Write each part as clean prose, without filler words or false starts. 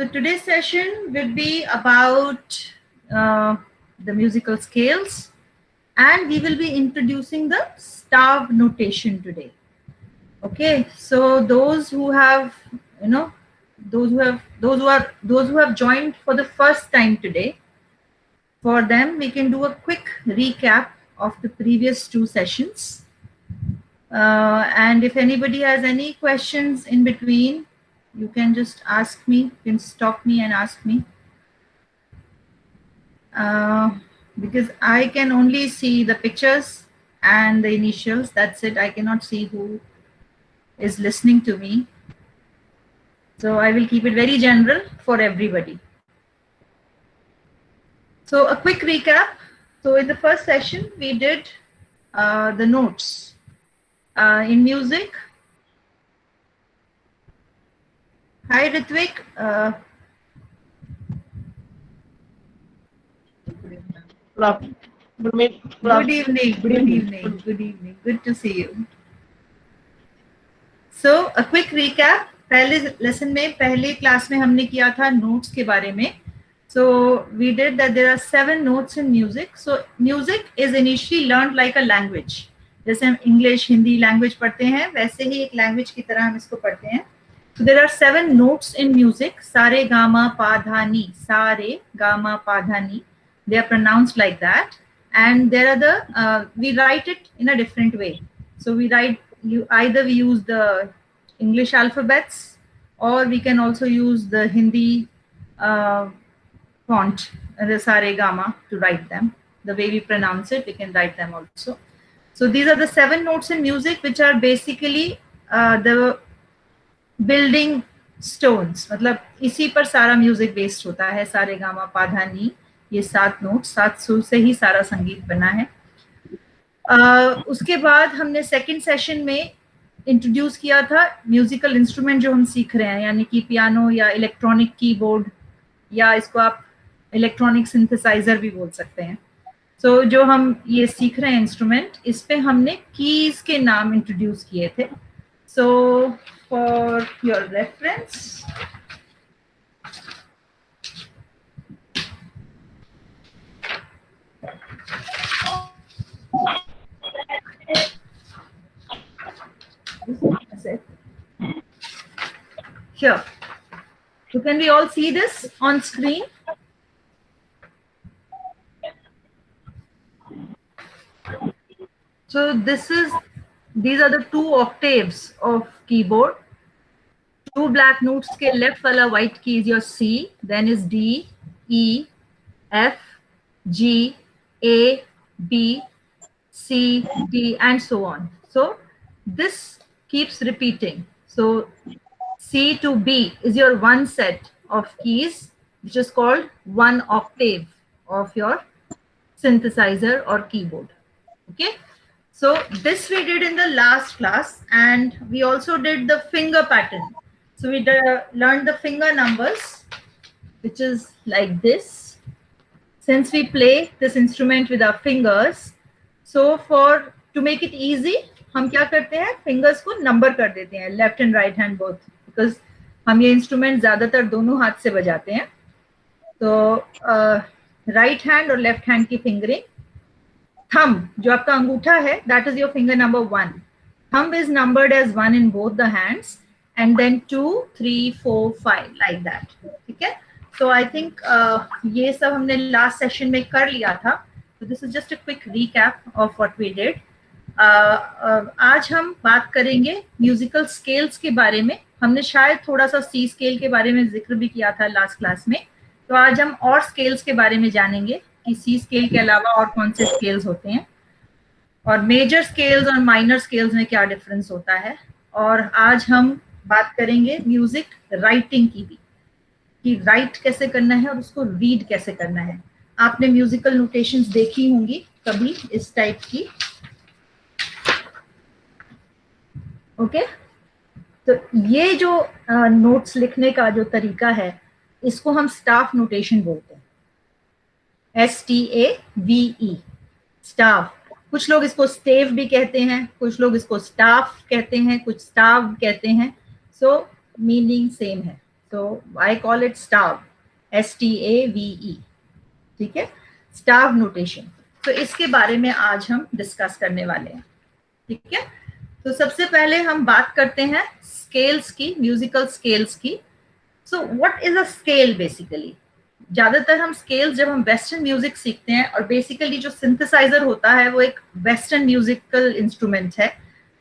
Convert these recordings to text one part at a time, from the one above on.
So today's session will be about the musical scales, and we will be introducing the staff notation today. Okay, so those who have, those who have joined for the first time today, for them we can do a quick recap of the previous two sessions. And if anybody has any questions in between, you can just ask me, you can stop me and ask me. Because I can only see the pictures and the initials, that's it. I cannot see who is listening to me. So I will keep it very general for everybody. So a quick recap. So in the first session, we did the notes. In music, hi Ritvik. Good evening. Good to see you. So a quick recap. पहले lesson में, पहले class में हमने किया था notes के बारे में. So we did that there are 7 notes in music. So music is initially learned like a language. जैसे हम इंग्लिश, हिंदी लैंग्वेज पढ़ते हैं, वैसे ही एक लैंग्वेज की तरह हम इसको पढ़ते हैं. So there are 7 notes in music. Sare, Gama, Pa, Dha, Ni. Sare, Gama, Pa, Dha, Ni. They are pronounced like that. And there are the, we write it in a different way. So we write, either we use the English alphabets, or we can also use the Hindi font, the Sare, Gama, to write them. The way we pronounce it, we can write them also. So these are the 7 notes in music, which are basically the building stones. मतलब इसी पर सारा music based होता है. सारे gamma पा धा नी, ये 7 नोट, 7 सुर से ही सारा संगीत बना है. उसके बाद हमने सेकंड सेशन में इंट्रोड्यूस किया था म्यूजिकल इंस्ट्रूमेंट जो हम सीख रहे हैं, यानी कि पियानो या इलेक्ट्रॉनिक कीबोर्ड, या इसको आप इलेक्ट्रॉनिक सिंथेसाइजर भी बोल सकते हैं. So, जो हम ये सीख रहे हैं इंस्ट्रूमेंट, इस पे हमने कीज के नाम इंट्रोड्यूस किए थे. So for your reference, here. So can we all see this on screen? So these are the 2 octaves of keyboard. 2 black notes के left वाला white key is your C, then is D, E, F, G, A, B, C, D, and so on. So this keeps repeating. So C to B is your one set of keys, which is called one octave of your synthesizer or keyboard. Okay. So this we did in the last class, and we also did the finger pattern. So we learned the finger numbers, which is like this. Since we play this instrument with our fingers, so to make it easy, हम क्या करते हैं, fingers को number कर देते हैं, left and right hand both, because हम ये instrument ज़्यादातर दोनों हाथ से बजाते हैं. तो right hand और left hand की fingering. Thumb, जो आपका अंगूठा है, that is your finger number 1. Thumb is numbered as 1 in both the hands, and then 2, 3, 4, 5, like that. ठीक है? So I think ये सब हमने last session में कर लिया था. So this is just a quick recap of what we did. आज हम बात करेंगे musical scales के बारे में. हमने शायद थोड़ा सा C scale के बारे में जिक्र भी किया था last class में. तो आज हम और scales के बारे में जानेंगे कि C scale के अलावा और कौन से scales होते हैं, और मेजर स्केल्स और माइनर स्केल्स में क्या डिफरेंस होता है. और आज हम बात करेंगे म्यूजिक राइटिंग की भी, कि राइट कैसे करना है और उसको रीड कैसे करना है. आपने म्यूजिकल नोटेशंस देखी होंगी कभी इस टाइप की. ओके. तो ये जो नोट्स लिखने का जो तरीका है, इसको हम स्टाफ नोटेशन बोलते हैं. STAVE, staff. कुछ लोग इसको स्टेव भी कहते हैं, कुछ लोग इसको स्टाफ कहते हैं, कुछ स्टाव कहते हैं. सो मीनिंग सेम है. So I call it stav, STAVE. ठीक है, स्टाव नोटेशन. तो इसके बारे में आज हम डिस्कस करने वाले हैं. ठीक है, तो सबसे पहले हम बात करते हैं स्केल्स की, म्यूजिकल स्केल्स की. So what is a scale basically? ज्यादातर हम स्केल्स जब हम वेस्टर्न म्यूजिक सीखते हैं, और बेसिकली जो सिंथेसाइजर होता है वो एक वेस्टर्न म्यूजिकल इंस्ट्रूमेंट है,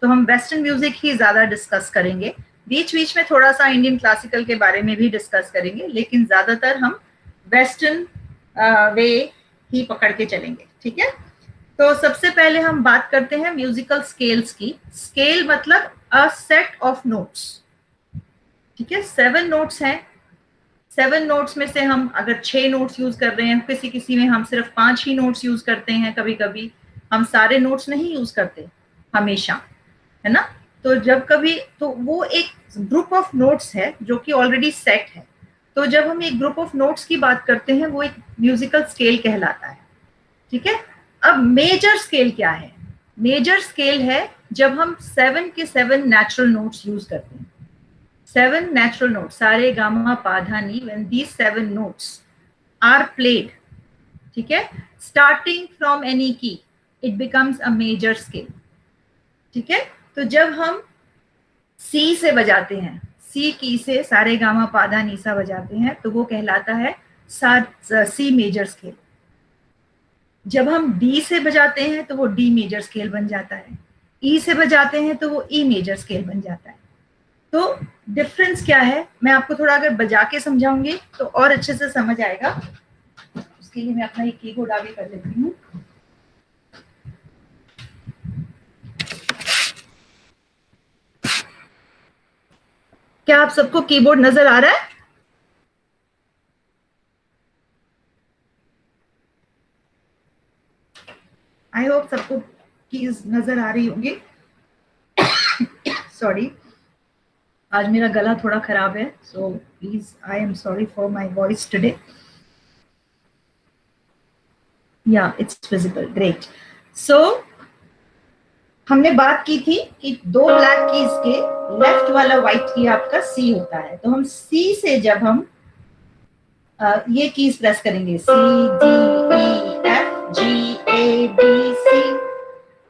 तो हम वेस्टर्न म्यूजिक ही ज्यादा डिस्कस करेंगे. बीच बीच में थोड़ा सा इंडियन क्लासिकल के बारे में भी डिस्कस करेंगे, लेकिन ज्यादातर हम वेस्टर्न वे ही पकड़ के चलेंगे. ठीक है, तो सबसे पहले हम बात करते हैं म्यूजिकल स्केल्स की. स्केल मतलब अ सेट ऑफ नोट्स. ठीक है, 7 नोट्स हैं. 7 नोट्स में से हम अगर 6 नोट्स यूज कर रहे हैं, किसी किसी में हम सिर्फ 5 ही नोट्स यूज करते हैं, कभी कभी हम सारे नोट्स नहीं यूज करते हमेशा, है ना. तो जब कभी, तो वो एक ग्रुप ऑफ नोट्स है जो कि ऑलरेडी सेट है. तो जब हम एक ग्रुप ऑफ नोट्स की बात करते हैं वो एक म्यूजिकल स्केल कहलाता है. ठीक है, अब मेजर स्केल क्या है? मेजर स्केल है जब हम 7 के 7 नेचुरल नोट्स यूज करते हैं. 7 natural notes, सारे गामा पा धा नी, when these 7 notes are played, ठीक है, starting from any key, it becomes a major scale. ठीक है, तो जब हम C से बजाते हैं, C की से सारे गामा पा धा नी सा बजाते हैं, तो वो कहलाता है C मेजर स्केल. जब हम D से बजाते हैं तो वो D मेजर स्केल बन जाता है. E से बजाते हैं तो वो E मेजर स्केल बन जाता है. तो डिफरेंस क्या है, मैं आपको थोड़ा अगर बजा के समझाऊंगी तो और अच्छे से समझ आएगा. उसके लिए मैं अपना एक कीबोर्ड आगे कर लेती हूँ. क्या आप सबको कीबोर्ड नजर आ रहा है? आई होप सबको कीज नजर आ रही होंगी. सॉरी, आज मेरा गला थोड़ा खराब है, so please I am sorry for my voice today. या इट्स विजिबल, ग्रेट. सो हमने बात की थी कि 2 ब्लैक कीज के लेफ्ट वाला व्हाइट की आपका सी होता है. तो हम सी से जब हम ये कीज प्रेस करेंगे, C D E F G A B C.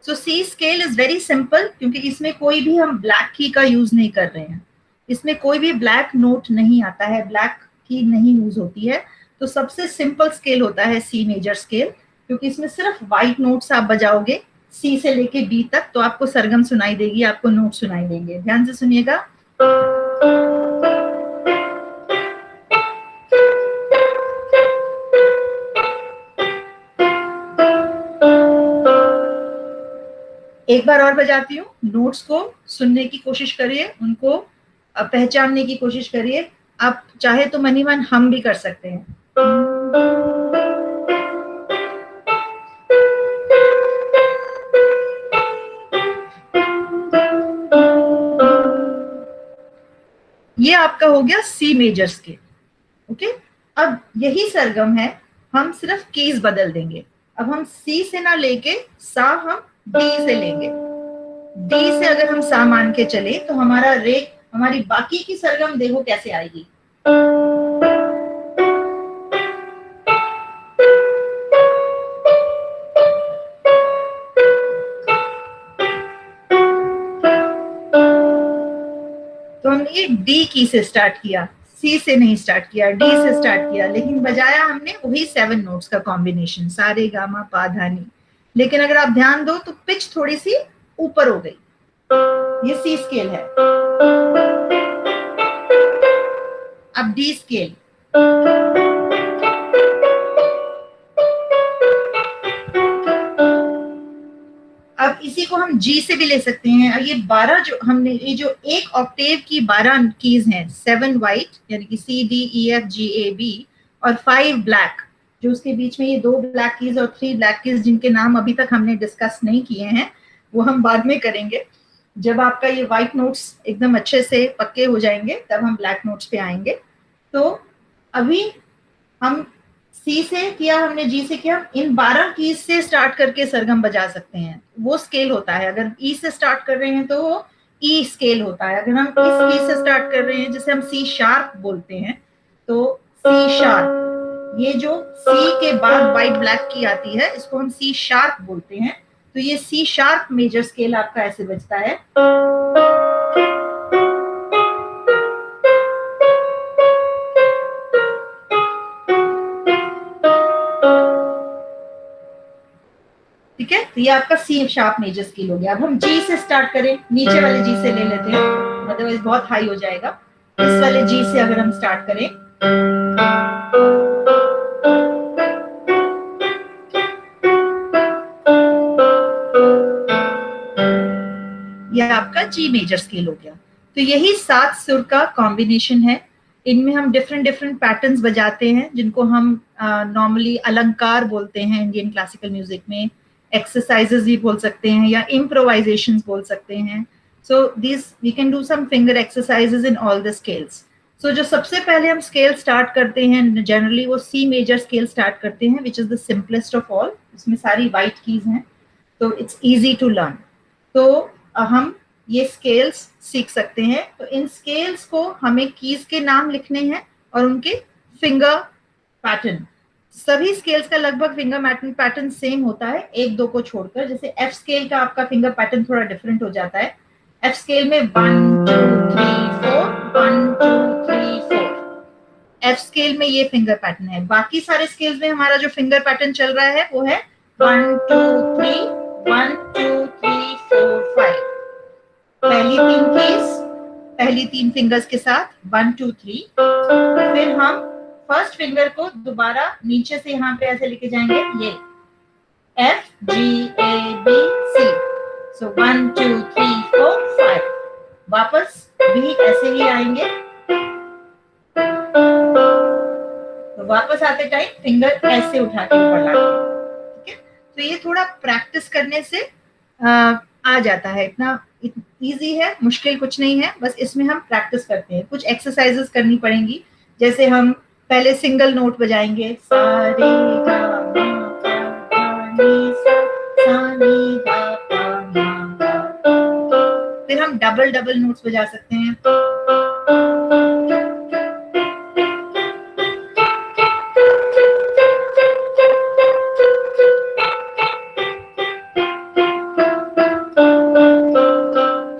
So C scale is very simple, क्योंकि इसमें कोई भी हम ब्लैक की का यूज नहीं कर रहे हैं. इसमें कोई भी ब्लैक नोट नहीं आता है, ब्लैक की नहीं यूज होती है. तो सबसे सिंपल स्केल होता है सी मेजर स्केल, क्योंकि इसमें सिर्फ व्हाइट नोट्स आप बजाओगे सी से लेके बी तक, तो आपको सरगम सुनाई देगी, आपको नोट सुनाई देंगे. ध्यान से सुनिएगा. एक बार और बजाती हूँ. नोट्स को सुनने की कोशिश करिए, उनको पहचानने की कोशिश करिए. आप चाहे तो मनी मन हम भी कर सकते हैं. ये आपका हो गया सी मेजर स्केल. ओके, अब यही सरगम है, हम सिर्फ कीज बदल देंगे. अब हम सी से ना लेके सा हम डी से लेंगे. डी से अगर हम सा मान के चले तो हमारा रे, हमारी बाकी की सरगम देखो कैसे आएगी. तो हमने ये डी की से स्टार्ट किया, सी से नहीं स्टार्ट किया, डी से स्टार्ट किया, लेकिन बजाया हमने वही 7 नोट्स का कॉम्बिनेशन, सारे गामा पा धा नी. लेकिन अगर आप ध्यान दो तो पिच थोड़ी सी ऊपर हो गई. ये सी स्केल है. अब डी स्केल. अब इसी को हम जी से भी ले सकते हैं. ये 12 जो हमने, ये जो एक ऑक्टेव की 12 कीज हैं, 7 व्हाइट यानी कि C D E F G A B और 5 ब्लैक, जो उसके बीच में ये 2 ब्लैक कीज और 3 ब्लैक कीज जिनके नाम अभी तक हमने डिस्कस नहीं किए हैं, वो हम बाद में करेंगे. जब आपका ये व्हाइट नोट्स एकदम अच्छे से पक्के हो जाएंगे तब हम ब्लैक नोट्स पे आएंगे. तो अभी हम सी से किया, हमने जी से किया, इन 12 कीज से स्टार्ट करके सरगम बजा सकते हैं. वो स्केल होता है. अगर ई से स्टार्ट कर रहे हैं तो वो ई स्केल होता है। अगर हम इस की से स्टार्ट कर रहे हैं, जिसे हम सी शार्प बोलते हैं, तो सी शार्प, ये जो सी के बाद वाइट ब्लैक की आती है, इसको हम सी शार्प बोलते हैं। तो ये सी शार्प मेजर स्केल आपका ऐसे बजता है। ठीक है, तो ये आपका सी शार्प मेजर स्केल हो गया। अब हम जी से स्टार्ट करें, नीचे वाले जी से ले लेते हैं, अदरवाइज बहुत हाई हो जाएगा। इस वाले जी से अगर हम स्टार्ट करें, यह आपका जी मेजर स्केल हो गया। तो यही 7 सुर का कॉम्बिनेशन है। इनमें हम डिफरेंट डिफरेंट पैटर्न्स बजाते हैं, जिनको हम नॉर्मली अलंकार बोलते हैं इंडियन क्लासिकल म्यूजिक में, एक्सरसाइजेस भी बोल सकते हैं, या इम्प्रोवाइजेशंस बोल सकते हैं। So this we can do some finger exercises in all the scales. So जो सबसे पहले हम स्केल स्टार्ट करते हैं, जनरली वो सी मेजर स्केल स्टार्ट करते हैं, which is the simplest of all. इसमें सारी वाइट कीज हैं, तो इट्स इजी टू लर्न। तो हम ये स्केल्स सीख सकते हैं। तो इन स्केल्स को हमें कीज के नाम लिखने हैं और उनके फिंगर पैटर्न। सभी स्केल्स का लगभग फिंगर पैटर्न सेम होता है, एक दो को छोड़कर। जैसे एफ स्केल का आपका फिंगर पैटर्न थोड़ा डिफरेंट हो जाता है। एफ स्केल में 1 2 3 4, 1 2 3 4, एफ स्केल में ये फिंगर पैटर्न है। बाकी सारे स्केल्स में हमारा जो फिंगर पैटर्न चल रहा है वो है 1 2 3, 1 2 3 4 5। पहली 3 कीज, पहली 3 फिंगर्स के साथ 1 2 3। फिर हम फर्स्ट फिंगर को दोबारा नीचे से यहाँ पे ऐसे लेके जाएंगे, ये F G A B C। सो 1 2 3 4 5। वापस भी ऐसे ही आएंगे। तो वापस आते टाइम फिंगर ऐसे उठा के ऊपर लाते। ठीक है, तो ये थोड़ा प्रैक्टिस करने से आ जाता है। इतना इजी है, मुश्किल कुछ नहीं है, बस इसमें हम प्रैक्टिस करते हैं। कुछ एक्सरसाइजेस करनी पड़ेंगी, जैसे हम पहले सिंगल नोट बजाएंगे, सा रे गा मा पा नी सा नी गा पा मा गा। फिर हम डबल डबल नोट्स बजा सकते हैं।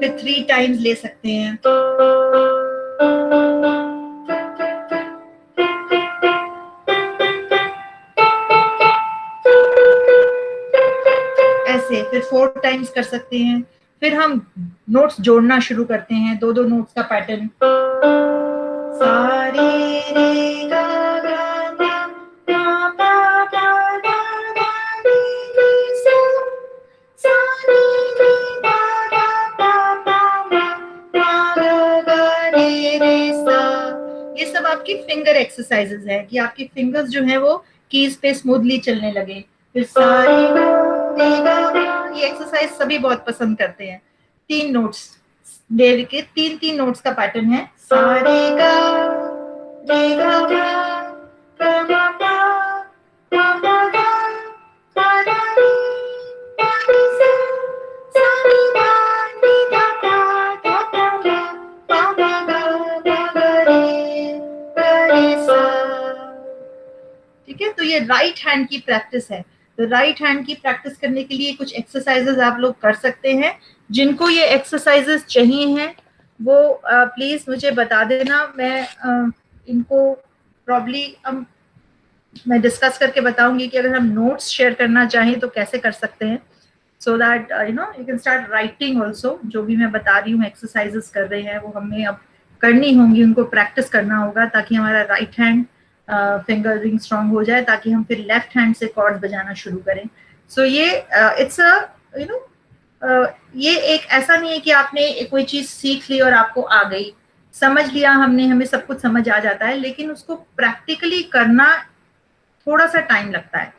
फिर 3 टाइम्स ले सकते हैं। ऐसे फिर 4 टाइम्स कर सकते हैं। फिर हम नोट्स जोड़ना शुरू करते हैं, दो दो नोट्स का पैटर्न। सा रे रे गा गा मा पा पा गा गा नी नी सा, सा नी नी गा गा पा पा मा गा गा नी नी सा। ये सब आपकी फिंगर एक्सरसाइजेस है, कि आपकी फिंगर्स जो है वो कीज पे स्मूथली चलने लगे। फिर सा रे गा, ये एक्सरसाइज सभी बहुत पसंद करते हैं। 3 नोट्स ले के 3 नोट्स का पैटर्न है, सा रे गा रे गा गा मा पा मा गा गा गा नी गा नी सा, सा नी गा नी गा पा पा गा गा गा रे सा। ठीक है, तो ये राइट हैंड की प्रैक्टिस है। तो राइट हैंड की प्रैक्टिस करने के लिए कुछ एक्सरसाइजेस आप लोग कर सकते हैं। जिनको ये एक्सरसाइजेस चाहिए हैं वो प्लीज मुझे बता देना। मैं इनको प्रॉब्ली मैं डिस्कस करके बताऊंगी कि अगर हम नोट्स शेयर करना चाहें तो कैसे कर सकते हैं, so that you can start writing also. जो भी मैं बता रही हूँ एक्सरसाइजेस कर रहे हैं वो हमें अब करनी होंगी, उनको प्रैक्टिस करना होगा, ताकि हमारा राइट हैंड फिंगरिंग स्ट्रांग हो जाए, ताकि हम फिर लेफ्ट हैंड से कॉर्ड्स बजाना शुरू करें। सो ये इट्स ये एक ऐसा नहीं है कि आपने कोई चीज सीख ली और आपको आ गई, समझ लिया हमने, हमें सब कुछ समझ आ जाता है, लेकिन उसको प्रैक्टिकली करना थोड़ा सा टाइम लगता है।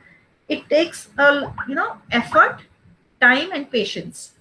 It takes effort, time and patience.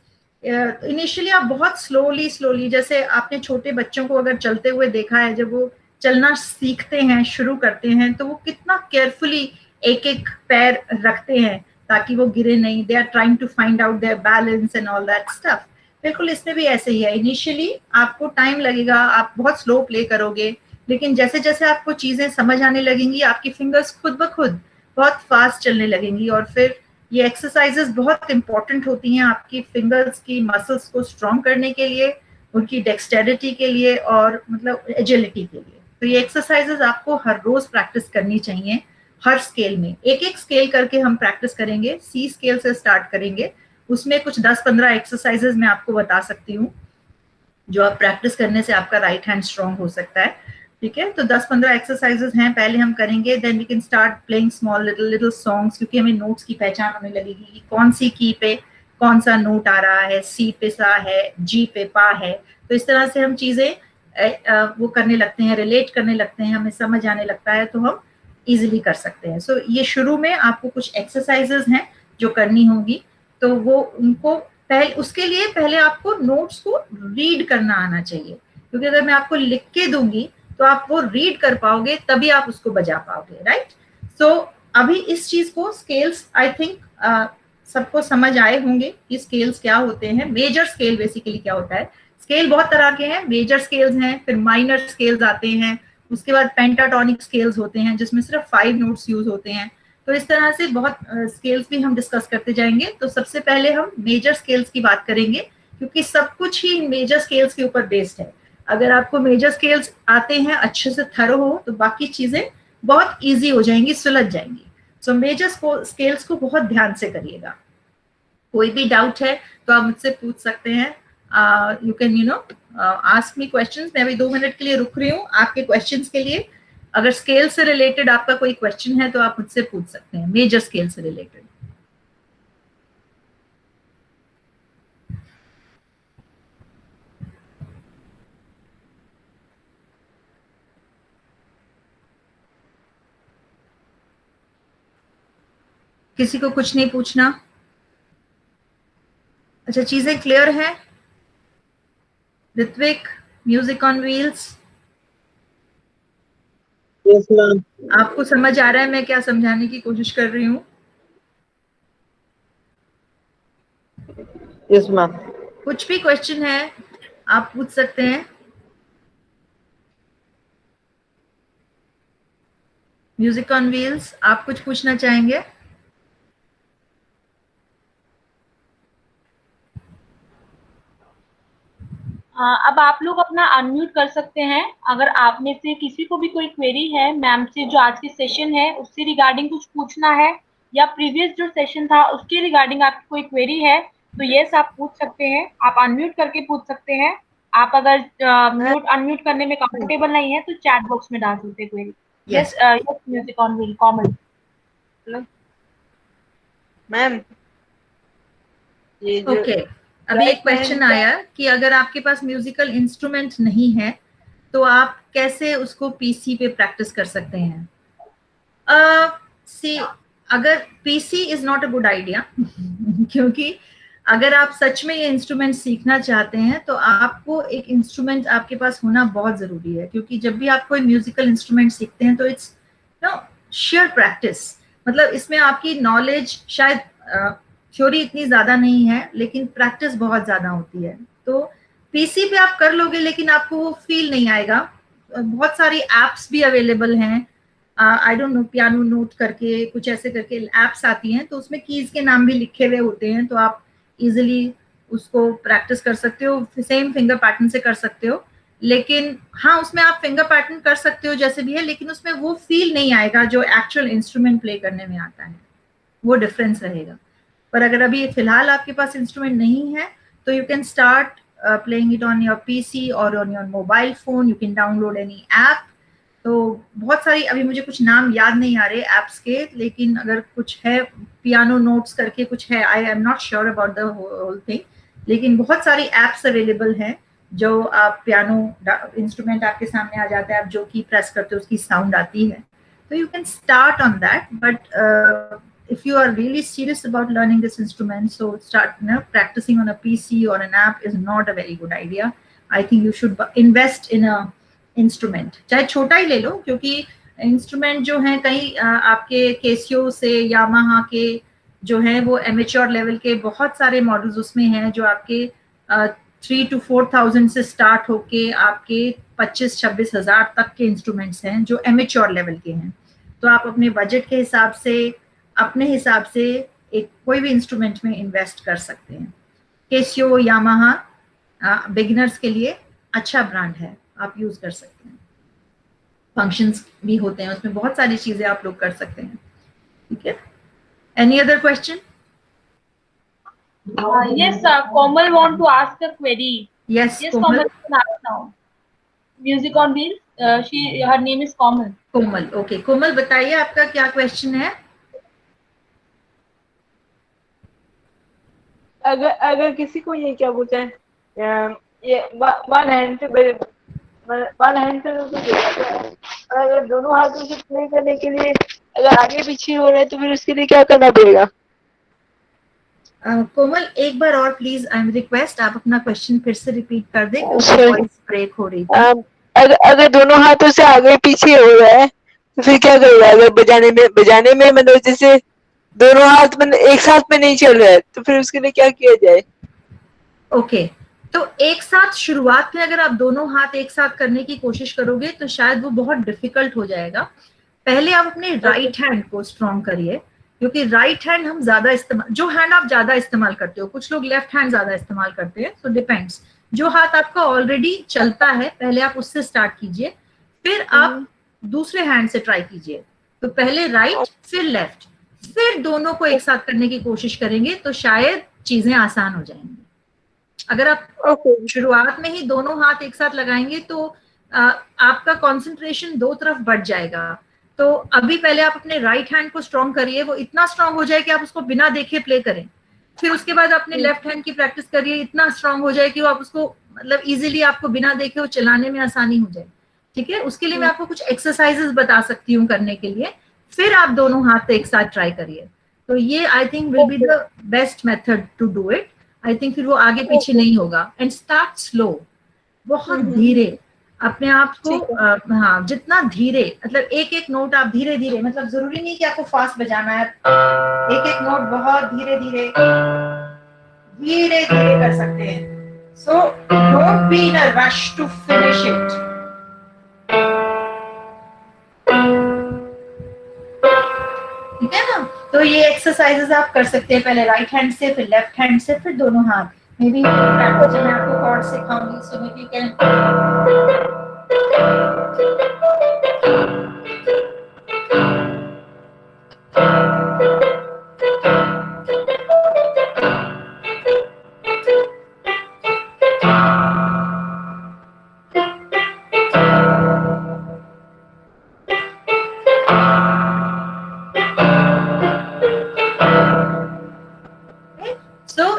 Initially आप बहुत स्लोली, जैसे आपने छोटे बच्चों को अगर चलते हुए देखा है, जब वो चलना सीखते हैं, शुरू करते हैं, तो वो कितना केयरफुली एक एक पैर रखते हैं ताकि वो गिरे नहीं। They are trying to find out their balance and all that stuff. बिल्कुल इसमें भी ऐसे ही है, इनिशियली आपको टाइम लगेगा, आप बहुत स्लो प्ले करोगे, लेकिन जैसे जैसे आपको चीजें समझ आने लगेंगी आपकी फिंगर्स खुद ब खुद बहुत फास्ट चलने लगेंगी। और फिर ये एक्सरसाइजेस बहुत इंपॉर्टेंट होती हैं आपकी फिंगर्स की मसल्स को स्ट्रॉन्ग करने के लिए, उनकी डेक्सटेरिटी के लिए और मतलब एजिलिटी के लिए। तो ये एक्सरसाइजेस आपको हर रोज प्रैक्टिस करनी चाहिए, हर स्केल में एक एक स्केल करके हम प्रैक्टिस करेंगे। सी स्केल से स्टार्ट करेंगे, उसमें कुछ 10-15 एक्सरसाइजेस मैं आपको बता सकती हूँ जो आप प्रैक्टिस करने से आपका राइट हैंड स्ट्रॉन्ग हो सकता है। ठीक है, तो 10-15 एक्सरसाइजेस हैं, पहले हम करेंगे, then we can start playing small little little songs, क्योंकि हमें नोट्स की पहचान होने लगेगी कि कौन सी की पे कौन सा नोट आ रहा है, सी पे सा है, जी पे पा है। तो इस तरह से हम चीजें वो करने लगते हैं, रिलेट करने लगते हैं, हमें समझ आने लगता है, तो हम इजिली कर सकते हैं। सो ये शुरू में आपको कुछ एक्सरसाइजेस हैं जो करनी होगी, तो वो उनको पहले, उसके लिए पहले आपको नोट्स को रीड करना आना चाहिए, क्योंकि अगर मैं आपको लिख के दूंगी तो आप वो रीड कर पाओगे, तभी आप उसको बजा पाओगे, राइट। सो अभी इस चीज को स्केल्स आई थिंक सबको समझ आए होंगे कि स्केल्स क्या होते हैं। मेजर स्केल बेसिकली क्या होता है, स्केल बहुत तरह के हैं, मेजर स्केल्स हैं, फिर माइनर स्केल्स आते हैं, उसके बाद पेंटाटोनिक स्केल्स होते हैं जिसमें सिर्फ 5 नोट्स यूज होते हैं। तो इस तरह से बहुत स्केल्स भी हम डिस्कस करते जाएंगे। तो सबसे पहले हम मेजर स्केल्स की बात करेंगे, क्योंकि सब कुछ ही मेजर स्केल्स के ऊपर बेस्ड है। अगर आपको मेजर स्केल्स आते हैं, अच्छे से थरो हो, तो बाकी चीजें बहुत इजी हो जाएंगी, सुलझ जाएंगी। सो मेजर स्केल्स को बहुत ध्यान से करिएगा। कोई भी डाउट है तो आप मुझसे पूछ सकते हैं, you can ask me questions. मैं अभी 2 मिनट के लिए रुक रही हूँ आपके क्वेश्चंस के लिए। अगर स्केल से रिलेटेड आपका कोई क्वेश्चन है तो आप मुझसे पूछ सकते हैं, मेजर स्केल से रिलेटेड। किसी को कुछ नहीं पूछना? अच्छा, चीजें क्लियर है? Ritvik, music on wheels, yes ma'am. आपको समझ आ रहा है मैं क्या समझाने की कोशिश कर रही हूँ? Yes ma'am. कुछ भी क्वेश्चन है आप पूछ सकते हैं। म्यूजिक ऑन व्हील्स, आप कुछ पूछना चाहेंगे? अब आप लोग अपना अनम्यूट कर सकते हैं। अगर आप में से किसी को भी कोई क्वेरी है मैम से, जो आज की सेशन है उससे रिगार्डिंग कुछ पूछना है, या प्रीवियस जो सेशन था उसके रिगार्डिंग आपकी कोई क्वेरी है, तो यस आप पूछ सकते हैं। आप अनम्यूट करके पूछ सकते हैं। आप अगर म्यूट अनम्यूट करने में कंफर्टेबल नहीं है तो चैट बॉक्स में डाल सकते हैं query. Yes yes, music on wheel common. Ma'am ये जो ओके, अभी एक क्वेश्चन आया कि अगर आपके पास म्यूजिकल इंस्ट्रूमेंट नहीं है तो आप कैसे उसको पीसी पे प्रैक्टिस कर सकते हैं? सी, अगर PC is not a good idea क्योंकि अगर आप सच में ये इंस्ट्रूमेंट सीखना चाहते हैं तो आपको एक इंस्ट्रूमेंट आपके पास होना बहुत जरूरी है, क्योंकि जब भी आप कोई म्यूजिकल इंस्ट्रूमेंट सीखते हैं तो इट्स नो शेयर प्रैक्टिस। मतलब इसमें आपकी नॉलेज शायद थ्योरी इतनी ज्यादा नहीं है, लेकिन प्रैक्टिस बहुत ज्यादा होती है। तो पीसी पे आप कर लोगे लेकिन आपको वो फील नहीं आएगा। बहुत सारी एप्स भी अवेलेबल हैं, I don't know, piano note करके कुछ ऐसे करके एप्स आती हैं, तो उसमें कीज के नाम भी लिखे हुए होते हैं, तो आप इजिली उसको प्रैक्टिस कर सकते हो, सेम फिंगर पैटर्न से कर सकते हो। लेकिन हाँ, उसमें आप फिंगर पैटर्न कर सकते हो जैसे भी है, लेकिन उसमें वो फील नहीं आएगा जो एक्चुअल इंस्ट्रूमेंट प्ले करने में आता है, वो डिफरेंस रहेगा। पर अगर अभी फिलहाल आपके पास इंस्ट्रूमेंट नहीं है तो you can start playing it on your PC और on your mobile phone. You can download any app. तो बहुत सारी, अभी मुझे कुछ नाम याद नहीं आ रहे ऐप्स के, लेकिन अगर कुछ है, पियानो नोट्स करके कुछ है, I am not sure about the whole thing, लेकिन बहुत सारी एप्स अवेलेबल हैं जो आप पियानो इंस्ट्रूमेंट आपके सामने आ जाता है, आप जो की प्रेस करते हो उसकी साउंड आती है, तो you can start on that. But if you are really serious about learning this instrument, so start practicing on a PC or an app is not a very good idea. I think you should invest in a instrument, चाहे छोटा ही ले लो, क्योंकि instrument जो है कई आपके केसियो से, Yamaha के जो है वो एमेच्योर लेवल के बहुत सारे मॉडल्स उसमें हैं जो आपके 3 to 4,000 से स्टार्ट होके आपके 25-26 हजार तक के इंस्ट्रूमेंट्स हैं जो एमेच्योर लेवल के हैं। तो आप अपने बजट के हिसाब से, अपने हिसाब से एक कोई भी इंस्ट्रूमेंट में इन्वेस्ट कर सकते हैं। केसियो, यामाहा बिगिनर्स के लिए अच्छा ब्रांड है, आप यूज कर सकते हैं। फंक्शंस भी होते हैं उसमें, बहुत सारी चीजें आप लोग कर सकते हैं। ठीक है, any other question? Yes, Komal want to ask a query. Yes, Yes, Komal. Komal can ask now. Music on Wheels. Her name is Komal. Komal, okay. Komal बताइए आपका क्या क्वेश्चन है? अगर किसी को ये क्या बोलते हैं, ये वन हैंड से अगर दोनों हाथों से प्ले करने के लिए अगर आगे पीछे हो रहा है तो फिर उसके लिए क्या करना पड़ेगा? कोमल एक बार और प्लीज, आई एम रिक्वेस्ट, आप अपना क्वेश्चन फिर से रिपीट कर दें क्योंकि Sorry. वॉइस ब्रेक हो रही थी। अगर दोनों हाथों से आगे पीछे हो रहा है तो फिर क्या करेगा? अगर बजाने में मतलब जैसे दोनों हाथ मतलब एक साथ में नहीं चल रहा है तो फिर उसके लिए क्या किया जाए? ओके, तो एक साथ शुरुआत में अगर आप दोनों हाथ एक साथ करने की कोशिश करोगे तो शायद वो बहुत डिफिकल्ट हो जाएगा। पहले आप अपने राइट हैंड को स्ट्रॉन्ग करिए, क्योंकि राइट हैंड हम ज्यादा इस्तेमाल, जो हैंड आप ज्यादा इस्तेमाल करते हो, कुछ लोग लेफ्ट हैंड ज्यादा इस्तेमाल करते हैं, तो डिपेंड्स। जो हाथ आपका ऑलरेडी चलता है पहले आप उससे स्टार्ट कीजिए, फिर आप दूसरे हैंड से ट्राई कीजिए। तो पहले राइट फिर लेफ्ट, फिर दोनों को एक साथ करने की कोशिश करेंगे तो शायद चीजें आसान हो जाएंगी। अगर आप शुरुआत में ही दोनों हाथ एक साथ लगाएंगे तो आपका कंसंट्रेशन दो तरफ बढ़ जाएगा। तो अभी पहले आप अपने राइट हैंड को स्ट्रॉन्ग करिए, वो इतना स्ट्रॉन्ग हो जाए कि आप उसको बिना देखे प्ले करें। फिर उसके बाद अपने लेफ्ट हैंड की प्रैक्टिस करिए, इतना स्ट्रॉन्ग हो जाए कि वो आप उसको मतलब इजीली आपको बिना देखे वो चलाने में आसानी हो जाए। ठीक है, उसके लिए मैं आपको कुछ एक्सरसाइजेस बता सकती हूँ करने के लिए, फिर आप दोनों हाथ एक साथ ट्राई करिए। तो ये I think will be the best method to do it. I think फिर वो आगे पीछे नहीं होगा। एंड स्टार्ट स्लो, बहुत धीरे अपने आप को, हाँ जितना धीरे, मतलब एक एक नोट आप धीरे धीरे, मतलब जरूरी नहीं कि आपको फास्ट बजाना है, एक एक नोट बहुत धीरे धीरे धीरे धीरे कर सकते हैं। So don't be in a rush to finish it. ठीक है ना? तो ये एक्सरसाइजेस आप कर सकते हैं, पहले राइट हैंड से, फिर लेफ्ट हैंड से, फिर दोनों हाथ। मे बी प्रैक्टिस जब मैं आपको कॉर्ड सिखाऊंगी सो मे बी कैन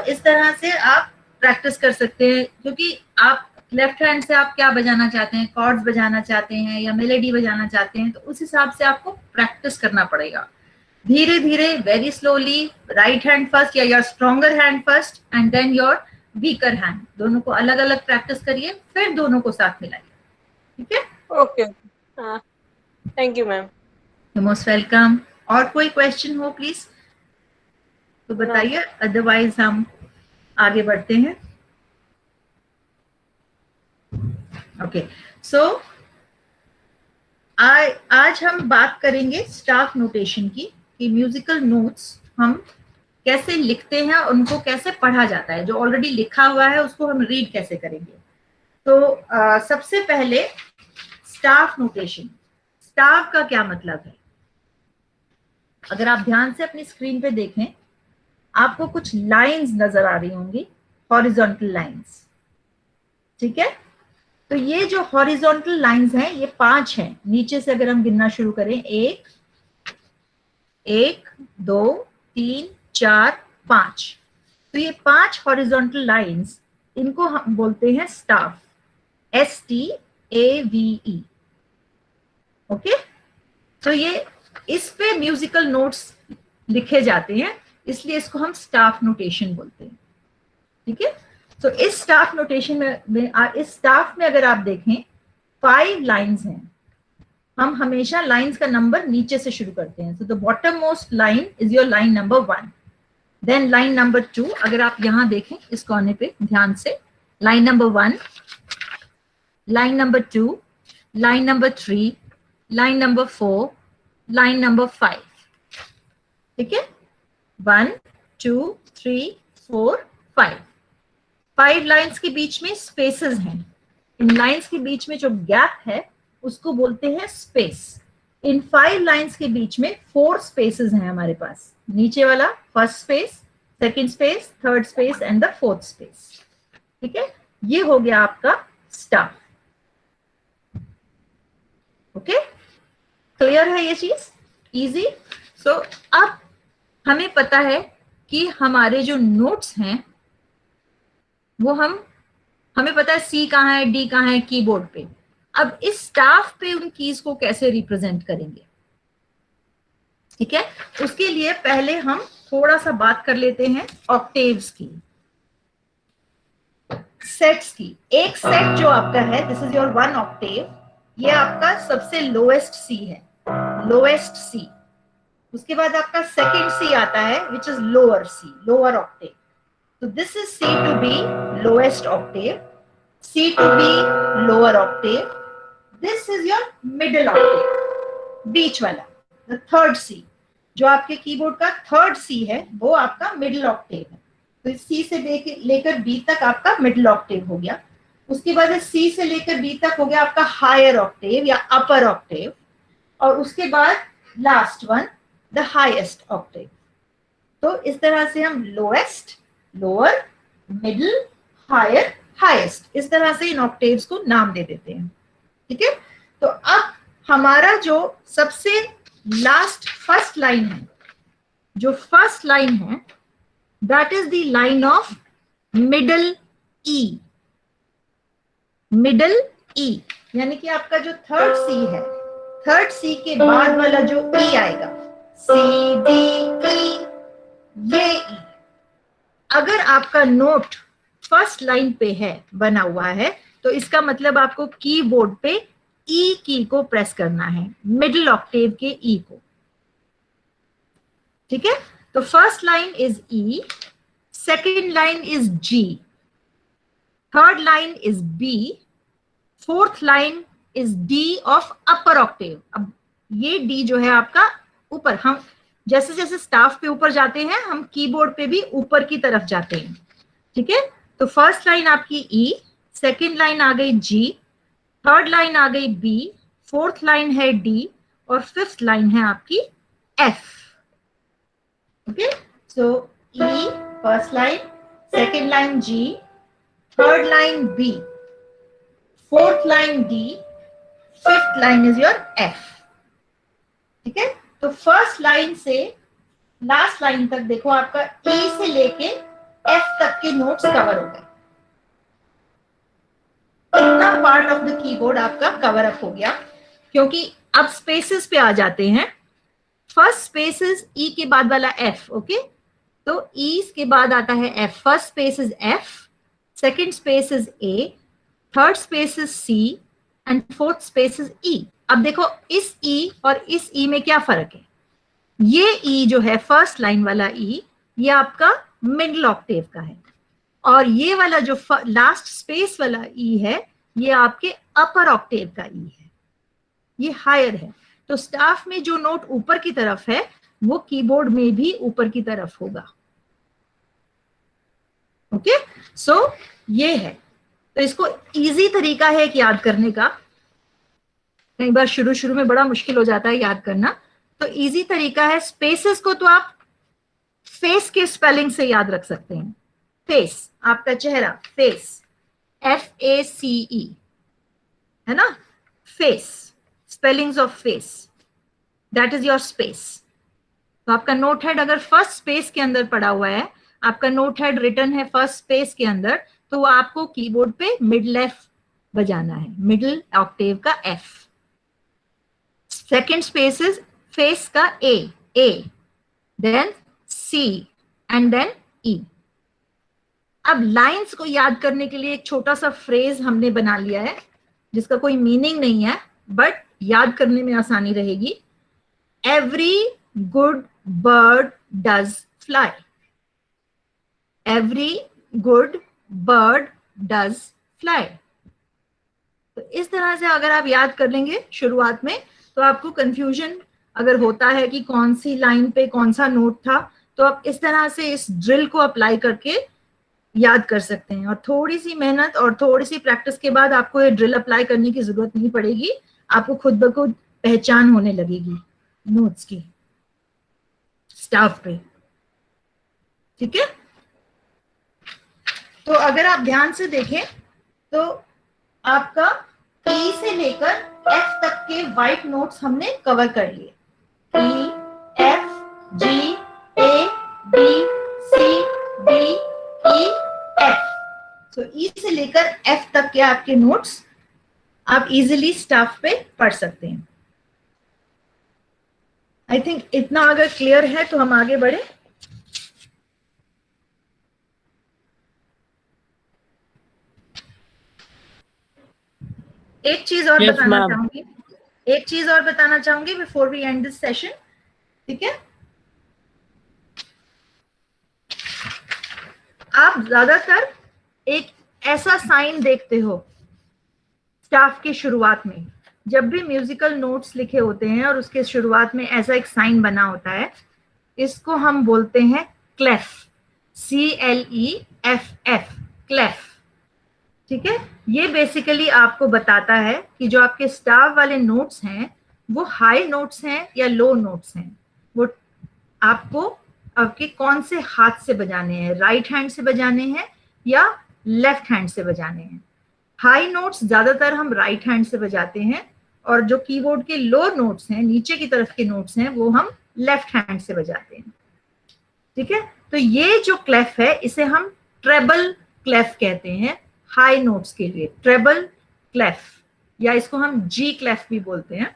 इस तरह से आप प्रैक्टिस कर सकते हैं। क्योंकि आप लेफ्ट हैंड से आप क्या बजाना चाहते हैं, कॉर्ड्स बजाना चाहते हैं या मेलोडी बजाना चाहते हैं, तो उस हिसाब से आपको प्रैक्टिस करना पड़ेगा धीरे धीरे, very slowly. Right hand first या your stronger hand first and then your weaker hand, दोनों को अलग अलग प्रैक्टिस करिए, फिर दोनों को साथ मिलाइए। ठीक है, okay, thank you ma'am. You most welcome. और कोई क्वेश्चन हो प्लीज तो बताइए, अदरवाइज हम आगे बढ़ते हैं। ओके, सो आज हम बात करेंगे स्टाफ नोटेशन की, कि म्यूजिकल नोट्स हम कैसे लिखते हैं, उनको कैसे पढ़ा जाता है, जो ऑलरेडी लिखा हुआ है उसको हम रीड कैसे करेंगे। तो सबसे पहले स्टाफ नोटेशन, स्टाफ का क्या मतलब है? अगर आप ध्यान से अपनी स्क्रीन पे देखें, आपको कुछ लाइंस नजर आ रही होंगी, हॉरिजॉन्टल लाइंस। ठीक है, तो ये जो हॉरिजॉन्टल लाइंस हैं ये 5 हैं। नीचे से अगर हम गिनना शुरू करें, 1 2 3 4 5, तो ये 5 हॉरिजॉन्टल लाइंस, इनको हम बोलते हैं स्टाफ, STAVE। ओके, तो ये इस पे म्यूजिकल नोट्स लिखे जाते हैं, इसलिए इसको हम स्टाफ नोटेशन बोलते हैं। ठीक है, तो इस स्टाफ नोटेशन में इस स्टाफ में अगर आप देखें 5 लाइंस हैं। हम हमेशा लाइंस का नंबर नीचे से शुरू करते हैं। So the bottom most line is your line number 1। Then line number 2, अगर आप यहां देखें इस कोने पे ध्यान से, line number 1, line number 2, line number 3, line number 4, line number 5, ठीक है, 1 2 3 4 5, 5 लाइंस के बीच में स्पेसेस हैं। इन लाइंस के बीच में जो गैप है उसको बोलते हैं स्पेस। इन 5 लाइंस के बीच में 4 स्पेसेस हैं हमारे पास, नीचे वाला first space, second space, third space and the fourth space, ठीक है। ये हो गया आपका स्टाफ। ओके, क्लियर है ये चीज, इजी। सो अब हमें पता है कि हमारे जो नोट्स हैं वो हमें पता है सी कहाँ है, डी कहाँ है कीबोर्ड पे। अब इस स्टाफ पे उन कीज को कैसे रिप्रेजेंट करेंगे, ठीक है। उसके लिए पहले हम थोड़ा सा बात कर लेते हैं ऑक्टेव्स की, सेट्स की। एक सेट जो आपका है, दिस इज योर 1 ऑक्टेव, ये आपका सबसे लोएस्ट सी है, लोएस्ट सी। उसके बाद आपका सेकंड सी आता है which is lower C, lower octave. तो this is C to B lowest octave, C to B lower octave, this is your middle octave, बीच वाला, द थर्ड सी। जो आपके कीबोर्ड का थर्ड सी है वो आपका मिडिल ऑक्टेव है। तो सी से लेकर बी तक आपका मिडिल ऑक्टेव हो गया। उसके बाद सी से लेकर बी तक हो गया आपका हायर ऑक्टेव या अपर ऑक्टेव, और उसके बाद last one the highest octave. तो इस तरह से हम lowest, lower, middle, higher, highest, इस तरह से इन ऑक्टेव्स को नाम दे देते हैं, ठीक है। तो अब हमारा जो सबसे लास्ट फर्स्ट लाइन है, जो फर्स्ट लाइन है that is the line of middle E, middle E, यानी कि आपका जो थर्ड सी है, थर्ड सी के बाद वाला जो ई आएगा, सी डी ई, ये ई। अगर आपका नोट फर्स्ट लाइन पे है, बना हुआ है, तो इसका मतलब आपको कीबोर्ड पे ई की को प्रेस करना है, मिडिल ऑक्टेव के ई को, ठीक है। तो first line is E, second line is G, third line is B, fourth line is D of upper octave. अब ये डी जो है आपका ऊपर, हम जैसे जैसे स्टाफ पे ऊपर जाते हैं हम कीबोर्ड पे भी ऊपर की तरफ जाते हैं, ठीक है। तो फर्स्ट लाइन आपकी ई, सेकेंड लाइन आ गई जी, थर्ड लाइन आ गई बी, फोर्थ लाइन है डी, और फिफ्थ लाइन है आपकी F, okay. So E first line, second line G, third line B, fourth line D, fifth line is your F, ठीक है। तो फर्स्ट लाइन से लास्ट लाइन तक देखो आपका ई से लेके एफ तक के नोट्स कवर हो गए। इतना पार्ट ऑफ द कीबोर्ड आपका कवर अप हो गया, क्योंकि अब स्पेसेस पे आ जाते हैं। फर्स्ट स्पेसेस ई के बाद वाला एफ, ओके। तो ई के बाद आता है F, first space is F, second space is A, third space is C and fourth space is E. अब देखो इस ई और इस ई में क्या फर्क है। ये ई जो है फर्स्ट लाइन वाला ई, ये आपका मिडिल ऑक्टेव का है, और ये वाला जो लास्ट स्पेस वाला ई है ये आपके अपर ऑक्टेव का ई है, ये हायर है। तो स्टाफ में जो नोट ऊपर की तरफ है वो कीबोर्ड में भी ऊपर की तरफ होगा, ओके। सो ये है, तो इसको इजी तरीका है कि याद करने का। कई बार शुरू में बड़ा मुश्किल हो जाता है याद करना, तो इजी तरीका है, स्पेसेस को तो आप फेस के स्पेलिंग से याद रख सकते हैं। फेस, आपका चेहरा, फेस, FACE, है ना, face, spellings of face, that is your space. तो आपका नोट हेड अगर फर्स्ट स्पेस के अंदर पड़ा हुआ है, आपका नोट हेड रिटन है फर्स्ट स्पेस के अंदर, तो वो आपको कीबोर्ड पे मिडिल एफ बजाना है, मिडिल ऑक्टेव का F. Second space is face का ए, देन सी एंड देन ई। अब लाइंस को याद करने के लिए एक छोटा सा फ्रेज हमने बना लिया है, जिसका कोई मीनिंग नहीं है, बट याद करने में आसानी रहेगी। Every good bird does fly. Every good bird does fly. तो इस तरह से अगर आप याद कर लेंगे शुरुआत में, तो आपको कंफ्यूजन अगर होता है कि कौन सी लाइन पे कौन सा नोट था, तो आप इस तरह से इस ड्रिल को अप्लाई करके याद कर सकते हैं। और थोड़ी सी मेहनत और थोड़ी सी प्रैक्टिस के बाद आपको ये ड्रिल अप्लाई करने की जरूरत नहीं पड़ेगी, आपको खुद ब खुद पहचान होने लगेगी नोट्स की स्टाफ पे। ठीक है, तो अगर आप ध्यान से देखें तो आपका ई से लेकर एफ तक के व्हाइट नोट्स हमने कवर कर लिए। ई, F, G, A, B, C, D, E, F. तो ई से लेकर एफ तक के आपके नोट्स आप इजीली स्टाफ पे पढ़ सकते हैं। आई थिंक इतना अगर क्लियर है तो हम आगे बढ़े। एक चीज और बताना चाहूंगी before we end this session. ठीक है, आप ज्यादातर एक ऐसा साइन देखते हो स्टाफ की शुरुआत में, जब भी म्यूजिकल नोट्स लिखे होते हैं और उसके शुरुआत में ऐसा एक साइन बना होता है, इसको हम बोलते हैं क्लेफ, CLEFF, क्लेफ। ठीक है, ये बेसिकली आपको बताता है कि जो आपके स्टाफ वाले नोट्स हैं वो हाई नोट्स हैं या लो नोट्स हैं, वो आपको आपके कौन से हाथ से बजाने हैं, राइट हैंड से बजाने हैं या लेफ्ट हैंड से बजाने हैं। हाई नोट्स ज्यादातर हम राइट हैंड से बजाते हैं, और जो कीबोर्ड के लो नोट्स हैं, नीचे की तरफ के नोट्स हैं, वो हम लेफ्ट हैंड से बजाते हैं। ठीक है, तो ये जो क्लेफ है इसे हम ट्रेबल क्लेफ कहते हैं। हाई नोट्स के लिए ट्रेबल क्लेफ, या इसको हम जी क्लेफ भी बोलते हैं।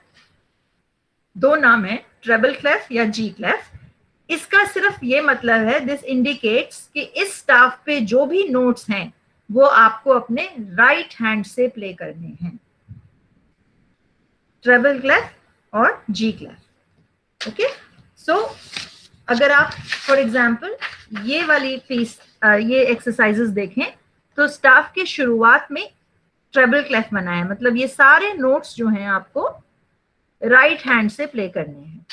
दो नाम है, ट्रेबल क्लेफ या जी क्लेफ। इसका सिर्फ ये मतलब है, दिस इंडिकेट्स कि इस स्टाफ पे जो भी नोट्स हैं वो आपको अपने राइट हैंड से प्ले करने हैं, ट्रेबल क्लेफ और जी क्लेफ। ओके, सो अगर आप फॉर एग्जांपल ये वाली पीस ये एक्सरसाइजेस देखें तो स्टाफ के शुरुआत में ट्रेबल क्लेफ बना है, मतलब ये सारे नोट्स जो हैं आपको राइट हैंड से प्ले करने हैं।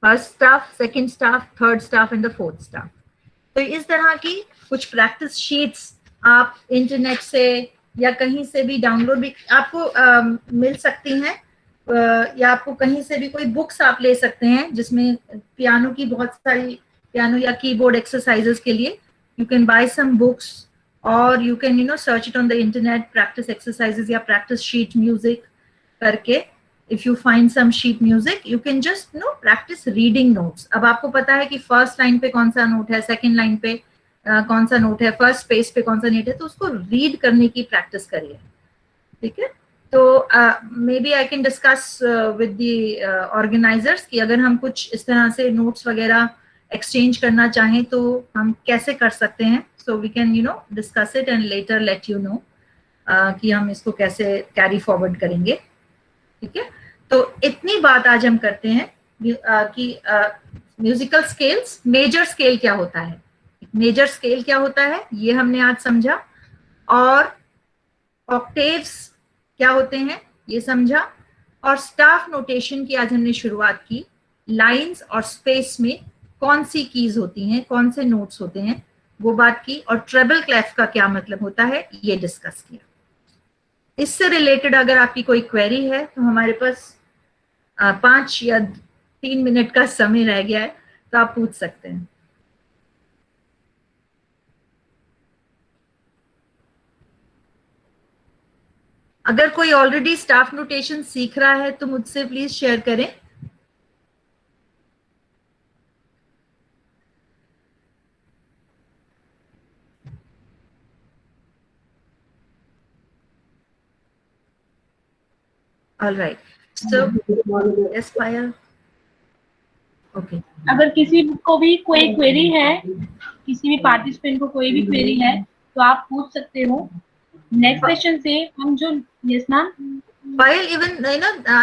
First staff, second staff, third staff and the fourth staff. तो इस तरह की कुछ प्रैक्टिस शीट्स आप इंटरनेट से या कहीं से भी डाउनलोड भी आपको मिल सकती हैं, या आपको कहीं से भी कोई बुक्स आप ले सकते हैं जिसमें पियानो की बहुत सारी, पियानो या कीबोर्ड एक्सरसाइजेस के लिए you can buy some books, और you can search it on the internet, practice exercises या प्रैक्टिस शीट म्यूजिक करके। If you find some sheet music, you can just practice reading notes. अब आपको पता है कि फर्स्ट लाइन पे कौन सा नोट है, सेकंड लाइन पे कौन सा नोट है, फर्स्ट स्पेस पे कौन सा नोट है, तो उसको रीड करने की प्रैक्टिस करिए। ठीक है, तो maybe I can discuss with the organisers कि अगर हम कुछ इस तरह से नोट्स वगैरह एक्सचेंज करना चाहें तो हम कैसे कर सकते हैं। So we can discuss it and later let you know कि हम इसको कैसे कैरी फॉरवर्ड करेंगे। ठीक है, तो इतनी बात आज हम करते हैं कि म्यूजिकल स्केल्स, मेजर स्केल क्या होता है, मेजर स्केल क्या होता है ये हमने आज समझा, और ऑक्टेव्स क्या होते हैं ये समझा, और स्टाफ नोटेशन की आज हमने शुरुआत की। लाइंस और स्पेस में कौन सी कीज होती हैं, कौन से नोट्स होते हैं वो बात की, और ट्रेबल क्लेफ का क्या मतलब होता है ये डिस्कस किया। इससे रिलेटेड अगर आपकी कोई क्वेरी है तो हमारे पास 5 या 3 मिनट का समय रह गया है, तो आप पूछ सकते हैं। अगर कोई ऑलरेडी स्टाफ नोटेशन सीख रहा है तो मुझसे प्लीज शेयर करें। All right. So, yes, Paya. Okay. अगर किसी को भी कोई क्वेरी है, किसी भी पार्टिसिपेंट को कोई भी क्वेरी है तो आप पूछ सकते हो। नेक्स्ट सेशन से हम जो, yes ma'am, While even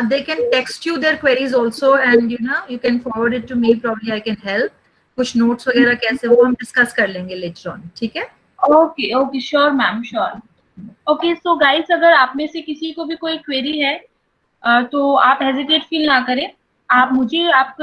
they can text you their queries also, and you can forward it to me. Probably I can help. कुछ notes वगैरह कैसे वो हम discuss कर लेंगे later on. ठीक है? Okay sure ma'am, sure. Okay so guys, अगर आप में से किसी को भी कोई क्वेरी है तो आप हेजिटेट फील ना करें. आप मुझे आप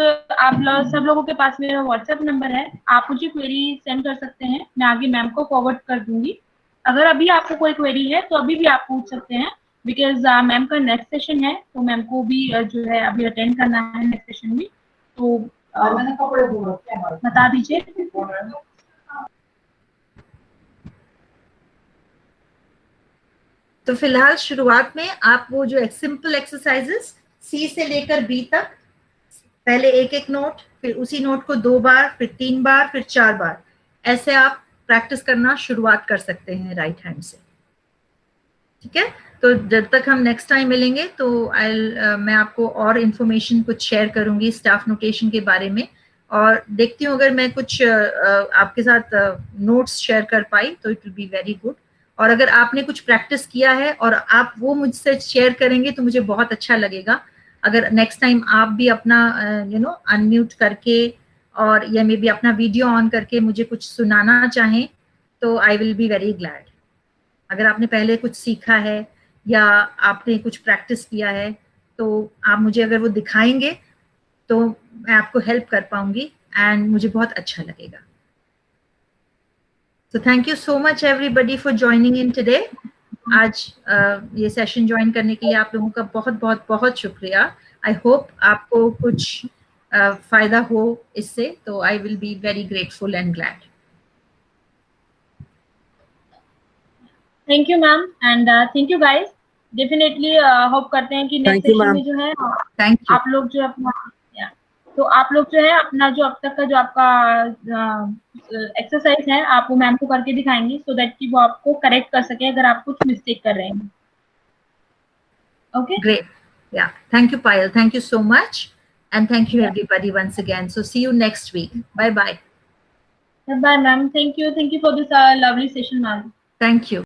सब लोगों के पास मेरा व्हाट्सएप नंबर है. आप मुझे क्वेरी सेंड कर सकते हैं, मैं आगे मैम को फॉरवर्ड कर दूंगी. अगर अभी आपको कोई क्वेरी है तो अभी भी आप पूछ सकते हैं, बिकॉज मैम का नेक्स्ट सेशन है, तो मैम को भी जो है अभी अटेंड करना है नेक्स्ट सेशन भी. तो बता दीजिए. तो फिलहाल शुरुआत में आप वो जो सिंपल एक्सरसाइजेस सी से लेकर बी तक, पहले एक एक नोट, फिर उसी नोट को 2 बार, फिर 3 बार, फिर 4 बार, ऐसे आप प्रैक्टिस करना शुरुआत कर सकते हैं राइट हैंड से. ठीक है? तो जब तक हम नेक्स्ट टाइम मिलेंगे तो मैं आपको और इन्फॉर्मेशन कुछ शेयर करूंगी स्टाफ नोटेशन के बारे में, और देखती हूँ अगर मैं कुछ आपके साथ नोट्स शेयर कर पाई तो it will be very good. और अगर आपने कुछ प्रैक्टिस किया है और आप वो मुझसे शेयर करेंगे तो मुझे बहुत अच्छा लगेगा. अगर नेक्स्ट टाइम आप भी अपना अनम्यूट करके और या मे बी अपना वीडियो ऑन करके मुझे कुछ सुनाना चाहें तो I will be very glad. अगर आपने पहले कुछ सीखा है या आपने कुछ प्रैक्टिस किया है तो आप मुझे अगर वो दिखाएंगे तो मैं आपको हेल्प कर पाऊंगी एंड मुझे बहुत अच्छा लगेगा. So thank you so much everybody for joining in today. आज ये सेशन ज्वाइन करने के लिए आप लोगों का बहुत बहुत बहुत शुक्रिया. आई होप आपको कुछ फायदा हो इससे, तो I will be very grateful and glad. Thank you ma'am and thank you guys. Definitely hope करते हैं कि नेक्स्ट सेशन में जो है आप लोग जो अपना जो अब तक का जो आपका एक्सरसाइज है आप वो मैम को करके दिखाएंगे, सो दैट कि वो आपको करेक्ट कर सके अगर आप कुछ मिस्टेक कर रहे हैं. Okay, great. Yeah thank you Payal, thank you so much and thank you everybody once again. So see you next week. Bye bye. Bye ma'am. Thank you for this lovely session ma'am. Thank you.